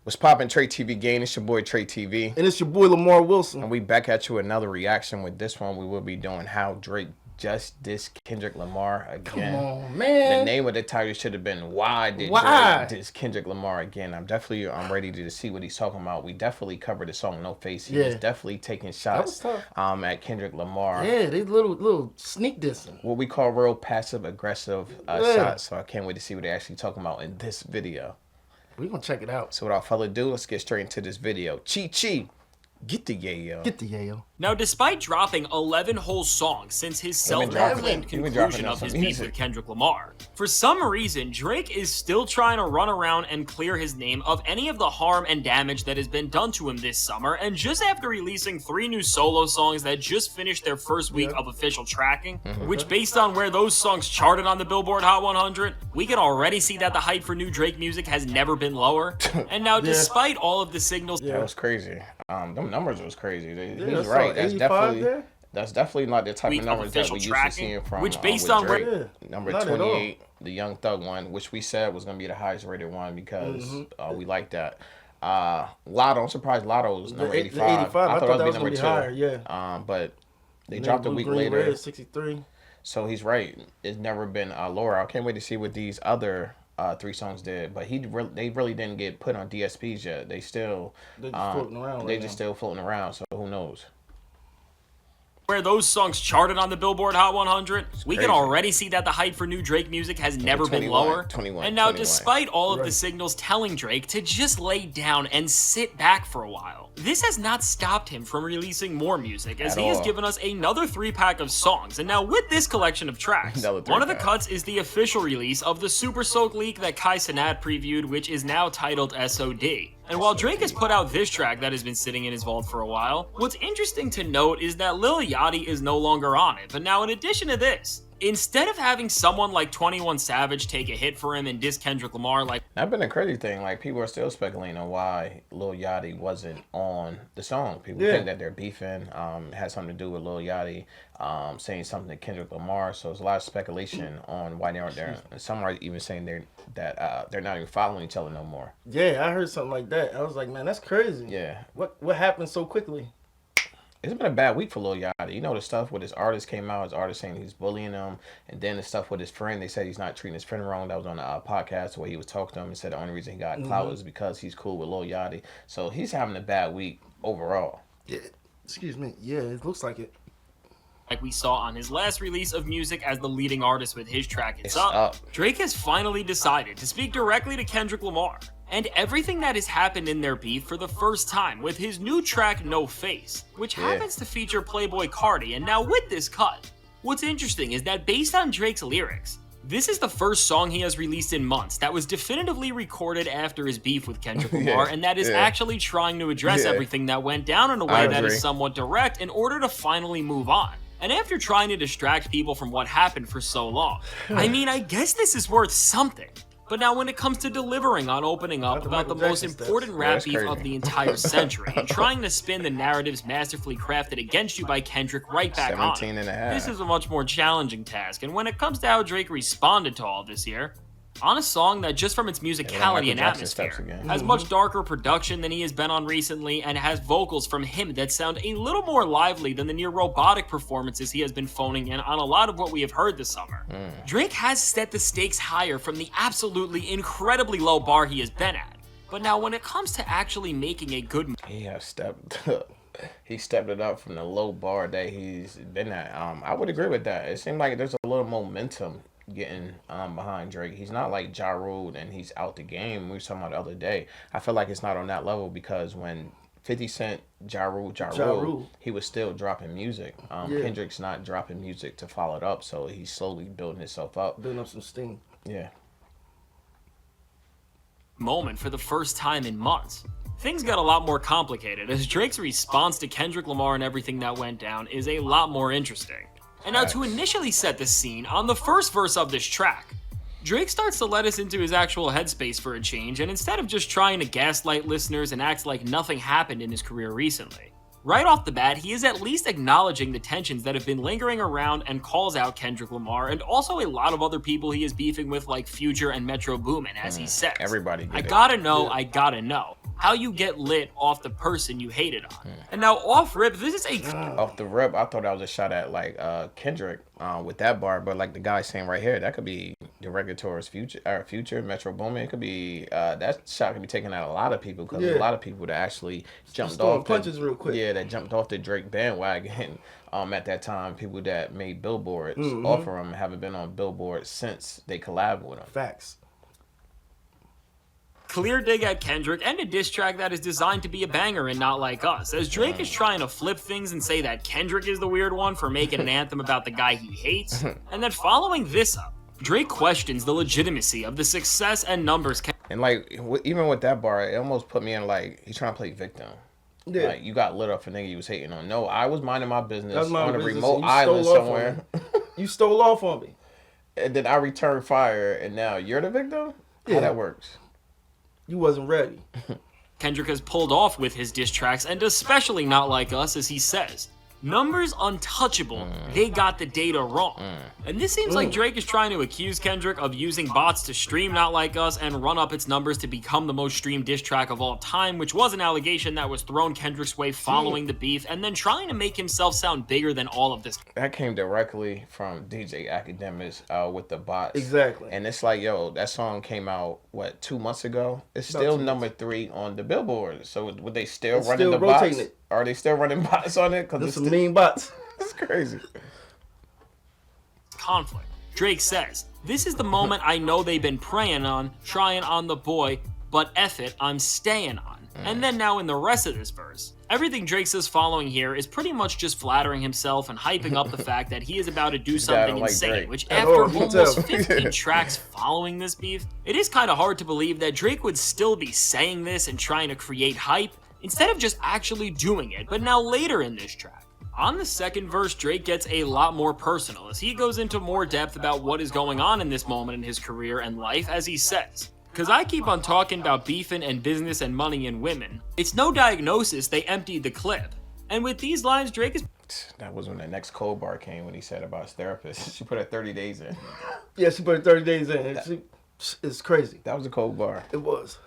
What's poppin', Trey TV Gang? It's your boy Trey TV. And it's your boy Lamar Wilson. And we back at you with another reaction. With this one, we will be doing how Drake just dissed Kendrick Lamar again. Come on, man. The name of the title should have been Why Did Drake Diss Kendrick Lamar Again? I'm ready to see what he's talking about. We definitely covered the song No Face. He was definitely taking shots at Kendrick Lamar. Yeah, they little sneak dissing. What we call real passive aggressive shots. So I can't wait to see what they're actually talking about in this video. We're going to check it out. So without further ado, let's get straight into this video. Chi, get the yayo. Get the yayo. Now, despite dropping 11 whole songs since his self-proclaimed conclusion of his beef with Kendrick Lamar, for some reason, Drake is still trying to run around and clear his name of any of the harm and damage that has been done to him this summer, and just after releasing 3 new solo songs that just finished their first week of official tracking, which based on where those songs charted on the Billboard Hot 100, we can already see that the hype for new Drake music has never been lower. And now, despite all of the signals... That was crazy. Them numbers was crazy. He's right. That's definitely not the type of numbers that we used to seeing from which based on Drake. Number 28, the Young Thug one, which we said was going to be the highest rated one because we like that. Lotto, I'm surprised Lotto was number 85. I thought that was going to be number 2. But they dropped a week later. Red, 63. So he's right. It's never been lower. I can't wait to see what these other 3 songs did, but they really didn't get put on DSPs yet. They still floating around. They just still floating around. So who knows? Where those songs charted on the Billboard Hot 100, we can already see that the hype for new Drake music has never been lower. And now, despite all of the signals telling Drake to just lay down and sit back for a while, this has not stopped him from releasing more music, as he has given us another 3-pack of songs. And now, with this collection of tracks, one of the cuts is the official release of the Super Soak leak that Kai Cenat previewed, which is now titled SOD. And while Drake has put out this track that has been sitting in his vault for a while, what's interesting to note is that Lil Yachty is no longer on it. But now, in addition to this, instead of having someone like 21 Savage take a hit for him and diss Kendrick Lamar like... That's been a crazy thing. Like, people are still speculating on why Lil Yachty wasn't on the song. People think that they're beefing. It has something to do with Lil Yachty saying something to Kendrick Lamar. So there's a lot of speculation on why they aren't there. And some are even saying that they're not even following each other no more. Yeah, I heard something like that. I was like, man, that's crazy. Yeah. What happened so quickly? It's been a bad week for Lil Yachty. You know, the stuff with his artist came out, his artist saying he's bullying him, and then the stuff with his friend, they said he's not treating his friend wrong. That was on a podcast where he was talking to him and said the only reason he got clout is because he's cool with Lil Yachty. So he's having a bad week overall. Yeah, excuse me. Yeah, it looks like it. Like we saw on his last release of music as the leading artist with his track It's Up, Drake has finally decided to speak directly to Kendrick Lamar and everything that has happened in their beef for the first time with his new track No Face, which happens to feature Playboy Cardi. And now with this cut, what's interesting is that based on Drake's lyrics, this is the first song he has released in months that was definitively recorded after his beef with Kendrick Lamar, and that is actually trying to address everything that went down in a way that is somewhat direct in order to finally move on. And after trying to distract people from what happened for so long, I mean, I guess this is worth something. But now when it comes to delivering on opening up about the most important rap beef of the entire century and trying to spin the narratives masterfully crafted against you by Kendrick right back on, this is a much more challenging task. And when it comes to how Drake responded to all this here, on a song that just from its musicality and atmosphere has much darker production than he has been on recently and has vocals from him that sound a little more lively than the near robotic performances he has been phoning in on a lot of what we have heard this summer. Drake has set the stakes higher from the absolutely incredibly low bar he has been at. But now when it comes to actually making a good he stepped it up from the low bar that he's been at. I would agree with that. It seemed like there's a little momentum getting behind Drake. He's not like Ja Rule and he's out the game. We were talking about the other day. I feel like it's not on that level because when 50 Cent, Ja Rule, he was still dropping music. Kendrick's not dropping music to follow it up, so he's slowly building himself up. Building up some steam. Yeah. Moment for the first time in months. Things got a lot more complicated as Drake's response to Kendrick Lamar and everything that went down is a lot more interesting. And now to initially set the scene, on the first verse of this track, Drake starts to let us into his actual headspace for a change, and instead of just trying to gaslight listeners and act like nothing happened in his career recently, right off the bat, he is at least acknowledging the tensions that have been lingering around and calls out Kendrick Lamar and also a lot of other people he is beefing with like Future and Metro Boomin, as he says, everybody I gotta know, I gotta know. how you get lit off the person you hated on. And now off rip, this is a... Off the rip, I thought that was a shot at like Kendrick with that bar, but like the guy saying right here, that could be directed towards future Metro Boomin. It could be that shot could be taken out a lot of people because a lot of people that actually jumped off punches real quick. Yeah, that jumped off the Drake bandwagon. At that time, people that made billboards off of him haven't been on billboards since they collabed with him. Facts. Clear dig at Kendrick and a diss track that is designed to be a banger and not like us, as Drake is trying to flip things and say that Kendrick is the weird one for making an anthem about the guy he hates, and then following this up, Drake questions the legitimacy of the success and numbers. And like, even with that bar, it almost put me in like, he's trying to play victim. Yeah. Like, you got lit up for nigga you was hating on. No, I was minding my business my on a business, remote and you island stole off on somewhere. You stole off on me. And then I returned fire, and now you're the victim? Yeah. How that works? You wasn't ready. Kendrick has pulled off with his diss tracks, and especially Not Like Us, as he says, numbers untouchable, they got the data wrong. And this seems like Drake is trying to accuse Kendrick of using bots to stream Not Like Us and run up its numbers to become the most streamed diss track of all time, which was an allegation that was thrown Kendrick's way following the beef, and then trying to make himself sound bigger than all of this. That came directly from DJ Academics with the bots. Exactly. And it's like, yo, that song came out, 2 months ago? It's About still 2 number 3 on the Billboard. So would they still It's running still the rotating bots? it. Are they still running bots on it? Because There's it's, some mean bots. it's crazy. Conflict. Drake says, "This is the moment I know they've been praying on, trying on the boy, but F it, I'm staying on." And then now in the rest of this verse, everything Drake says following here is pretty much just flattering himself and hyping up the fact that he is about to do something like insane, Drake. which At after all, you can almost tell. 15 tracks following this beef, it is kind of hard to believe that Drake would still be saying this and trying to create hype, instead of just actually doing it, but now later in this track. On the second verse, Drake gets a lot more personal as he goes into more depth about what is going on in this moment in his career and life, as he says, "Cause I keep on talking about beefing and business and money and women. It's no diagnosis, they emptied the clip." And with these lines, Drake is... That was when the next cold bar came when he said about his therapist. She put her 30 days in. Yeah, she put 30 days in. It's crazy. That was a cold bar. It was.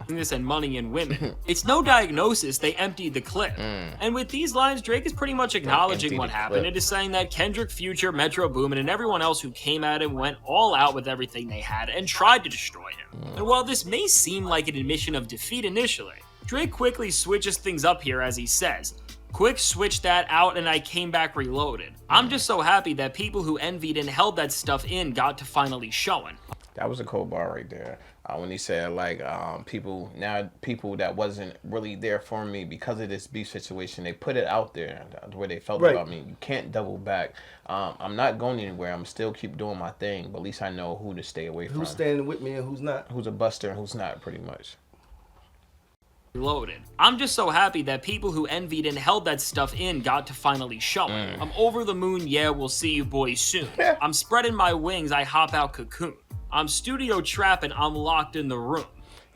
business and money and women. It's no diagnosis, they emptied the clip. And with these lines, Drake is pretty much acknowledging what happened. It is saying that Kendrick, Future, Metro Boomin, and everyone else who came at him went all out with everything they had and tried to destroy him. And while this may seem like an admission of defeat initially, Drake quickly switches things up here as he says, "Quick switch that out and I came back reloaded. I'm just so happy that people who envied and held that stuff in got to finally showing." That was a cold bar right there. When he said like people that wasn't really there for me because of this beef situation, they put it out there the way they felt about me. You can't double back. I'm not going anywhere. I'm still keep doing my thing, but at least I know who to stay away from. Who's standing with me and who's not. Who's a buster and who's not, pretty much. Loaded. I'm just so happy that people who envied and held that stuff in got to finally show it. I'm over the moon, yeah, we'll see you boys soon. I'm spreading my wings, I hop out cocoon. I'm studio trapping, I'm locked in the room.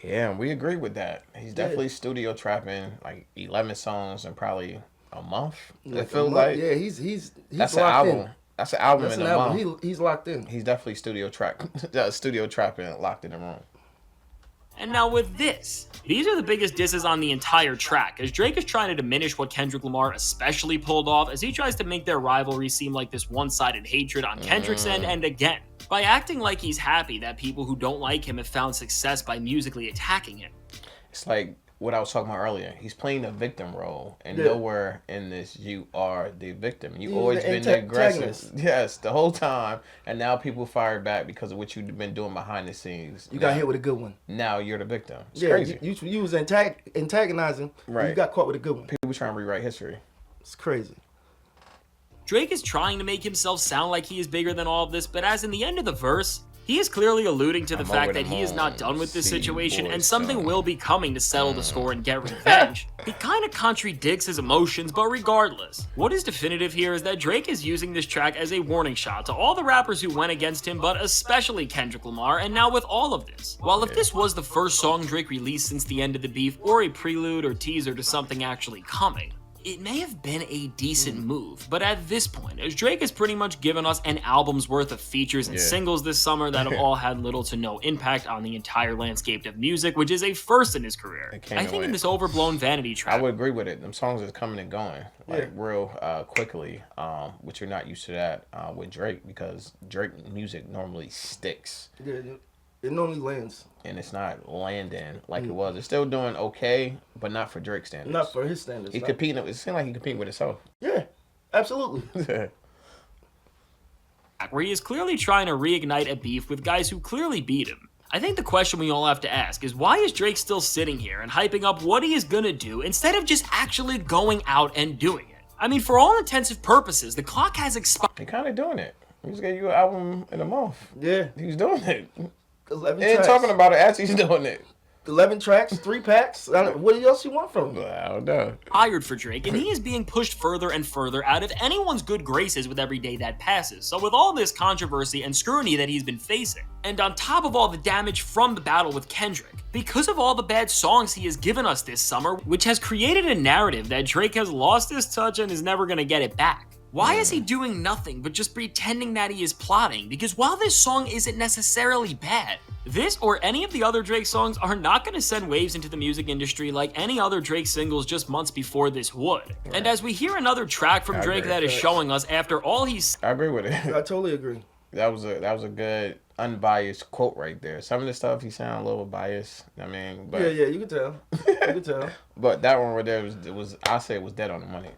Yeah, and we agree with that. He's definitely studio trapping like 11 songs in probably a month. I feel like yeah, he's that's an locked album. in. That's an album That's in an a album. month. He's locked in. He's definitely studio trapping, locked in the room. And now with this, these are the biggest disses on the entire track, as Drake is trying to diminish what Kendrick Lamar especially pulled off as he tries to make their rivalry seem like this one-sided hatred on Kendrick's end, and again, by acting like he's happy that people who don't like him have found success by musically attacking him. It's like what I was talking about earlier. He's playing the victim role, and nowhere in this you are the victim. You always been the aggressive. Yes, the whole time, and now people fire back because of what you've been doing behind the scenes. You got hit with a good one. Now you're the victim. It's yeah, crazy. You was antagonizing. Right. You got caught with a good one. People trying to rewrite history. It's crazy. Drake is trying to make himself sound like he is bigger than all of this, but as in the end of the verse, he is clearly alluding to the fact that he is not done with this situation and something will be coming to settle the score and get revenge. He kind of contradicts his emotions, but regardless, what is definitive here is that Drake is using this track as a warning shot to all the rappers who went against him, but especially Kendrick Lamar, and now with all of this. While if this was the first song Drake released since the end of the beef, or a prelude or teaser to something actually coming, It may have been a decent move, but at this point, as Drake has pretty much given us an album's worth of features and singles this summer that have all had little to no impact on the entire landscape of music, which is a first in his career. I think in this overblown vanity track, I would agree with it. Them songs is coming and going real quickly, which you're not used to that with Drake, because Drake music normally sticks. Yeah, it normally lands. And it's not landing like it was. It's still doing okay, but not for Drake standards. Not for his standards. He competing. It seemed like he competing with himself. Yeah, absolutely. where he is clearly trying to reignite a beef with guys who clearly beat him. I think the question we all have to ask is, why is Drake still sitting here and hyping up what he is gonna do instead of just actually going out and doing it? I mean, for all intents and purposes, the clock has expired. He kind of doing it. He just gave you an album in a month. Yeah. He's doing it. 11 He ain't tracks. talking about it as he's doing it. 11 tracks, 3 packs. What else you want from him? I don't know. Tired for Drake, and he is being pushed further and further out of anyone's good graces with every day that passes. So with all this controversy and scrutiny that he's been facing, and on top of all the damage from the battle with Kendrick, because of all the bad songs he has given us this summer, which has created a narrative that Drake has lost his touch and is never gonna get it back. Why is he doing nothing but just pretending that he is plotting? Because while this song isn't necessarily bad, this or any of the other Drake songs are not going to send waves into the music industry like any other Drake singles just months before this would. Right. And as we hear another track from Drake that is showing us after all he's... I agree with it. I totally agree. That was a good unbiased quote right there. Some of the stuff he sounded a little biased. I mean, but yeah, you can tell. You can tell. But that one right there was I say it was dead on the money.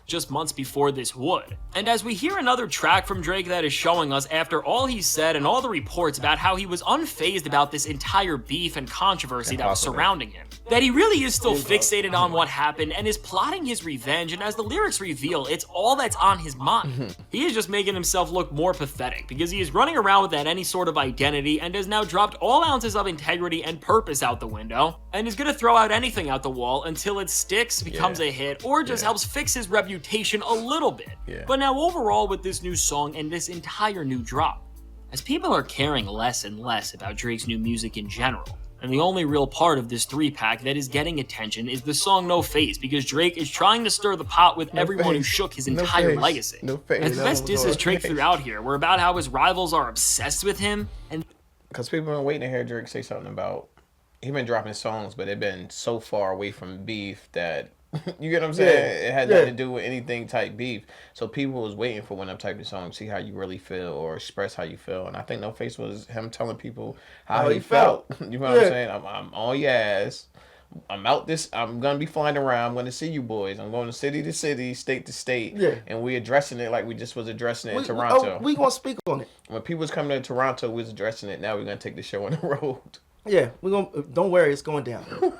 Just months before this would. And as we hear another track from Drake that is showing us after all he said and all the reports about how he was unfazed about this entire beef and controversy that was surrounding him, that he really is still fixated on what happened and is plotting his revenge, and as the lyrics reveal, it's all that's on his mind. He is just making himself look more pathetic because he is running around without any sort of identity and has now dropped all ounces of integrity and purpose out the window and is gonna throw out anything out the wall until it sticks, becomes a hit, or just helps fix his reputation a little bit. But now overall with this new song and this entire new drop, as people are caring less and less about Drake's new music in general, and the only real part of this 3-pack that is getting attention is the song No Face, because Drake is trying to stir the pot with everyone who shook his entire legacy. As the best disses Drake threw out here were about how his rivals are obsessed with him, and because people have been waiting to hear Drake say something about, he been dropping songs, but they've been so far away from beef that you get what I'm saying? It had nothing to do with anything type beef. So people was waiting for one of them type of songs, see how you really feel or express how you feel. And I think No Face was him telling people how he felt. You know what I'm saying? I'm on your ass. I'm out this. I'm gonna be flying around. I'm gonna see you boys. I'm going to city to city, state to state. And we addressing it like we just was addressing it in Toronto. We gonna speak on it. When people was coming to Toronto, we was addressing it. Now we're gonna take the show on the road. Yeah, we're gonna. Don't worry, it's going down.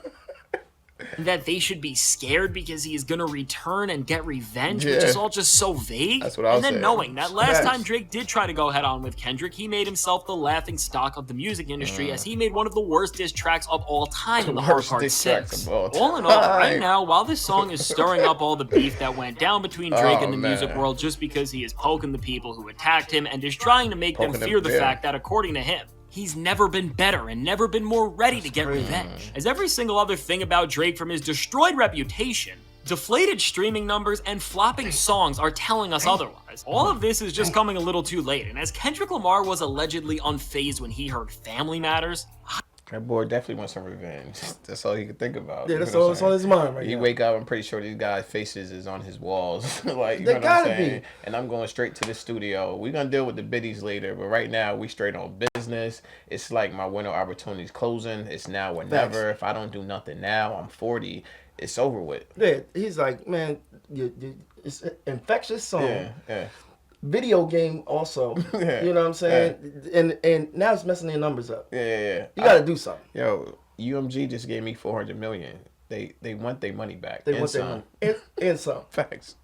That they should be scared because he is going to return and get revenge, which is all just so vague. That's what I was saying. And then knowing that last time Drake did try to go head on with Kendrick, he made himself the laughing stock of the music industry as he made one of the worst diss tracks of all time in the Hard Part 6. All in all, right now, while this song is stirring up all the beef that went down between Drake and the music world just because he is poking the people who attacked him and is trying to make them fear the fact that, according to him, he's never been better and never been more ready to get revenge. As every single other thing about Drake, from his destroyed reputation, deflated streaming numbers, and flopping songs are telling us otherwise. All of this is just coming a little too late, and as Kendrick Lamar was allegedly unfazed when he heard Family Matters, that boy definitely wants some revenge. That's all he could think about. Yeah, that's all that's on his mind right now. He wake up, I'm pretty sure these guys' faces is on his walls. Like, you they know what gotta I'm saying? be. And I'm going straight to the studio. We're going to deal with the biddies later, but right now, we straight on business. It's like my window opportunity's closing. It's now or never. If I don't do nothing now, I'm 40. It's over with. Yeah, he's like, man, it's an infectious song. Yeah. Video game also. You know what I'm saying? And now it's messing their numbers up. Yeah. You gotta do something. Yo, UMG just gave me $400 million. They want their money back. They want their money. And some. Facts.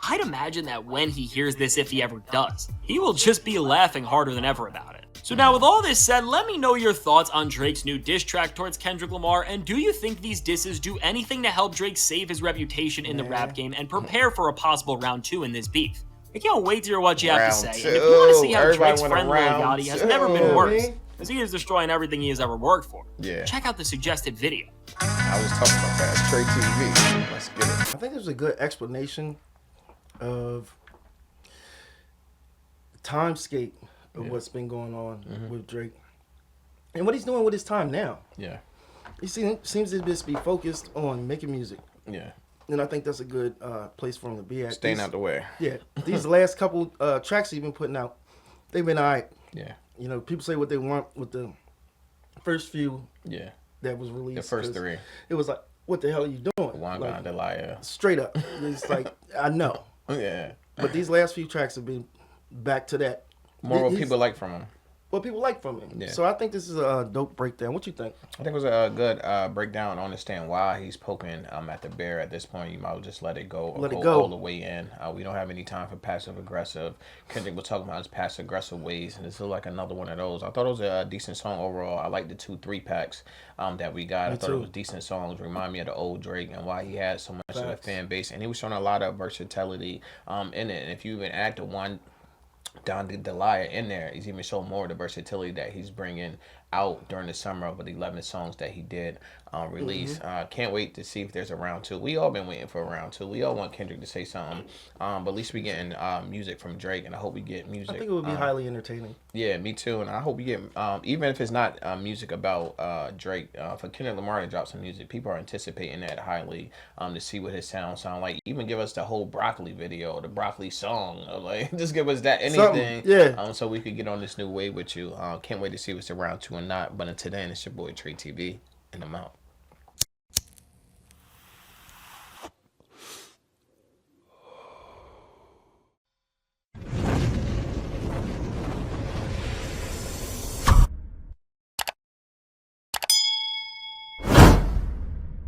I'd imagine that when he hears this, if he ever does, he will just be laughing harder than ever about it. So now with all this said, let me know your thoughts on Drake's new diss track towards Kendrick Lamar, and do you think these disses do anything to help Drake save his reputation in the rap game and prepare for a possible round 2 in this beef? I can't wait to hear what you have to say, and if you want to see how Drake's friend Lil Yachty has never been worse, as he is destroying everything he has ever worked for. Yeah. Check out the suggested video. I was talking about that. Trey TV. Let's get it. I think there's a good explanation of timescape of what's been going on with Drake and what he's doing with his time now. Yeah. He seems to just be focused on making music. Yeah. And I think that's a good place for him to be at. Staying out the way. Yeah. These last couple tracks he's been putting out, they've been all right. Yeah. You know, people say what they want with the first few that was released. The first 3. It was like, what the hell are you doing? Wanga and Delia. Straight up. It's like, I know. Yeah. But these last few tracks have been back to that. More what people like from him. What people like from him. Yeah. So I think this is a dope breakdown. What you think? I think it was a good breakdown. Understand why he's poking at the bear at this point. You might well just let it go. Let it go all the way in. We don't have any time for passive aggressive. Kendrick was talking about his passive aggressive ways, and this is like another one of those. I thought it was a decent song overall. I like the 2 3-packs that we got. I thought it was decent songs. Remind me of the old Drake and why he had so much of a fan base, and he was showing a lot of versatility in it. And if you even add the one Don Delia in there, he's even showing more of the versatility that he's bringing out during the summer of the 11 songs that he did release. Can't wait to see if there's a round 2. We all been waiting for a round 2. We all want Kendrick to say something, but at least we getting music from Drake, and I hope we get music. I think it would be highly entertaining. Yeah, me too, and I hope we get even if it's not music about Drake, for Kendrick Lamar to drop some music. People are anticipating that highly to see what his sound like. Even give us the whole broccoli video, the broccoli song, like just give us that anything, so we could get on this new wave with you. Can't wait to see what's around 2 and not. But until then, it's your boy Trey TV, and I'm out.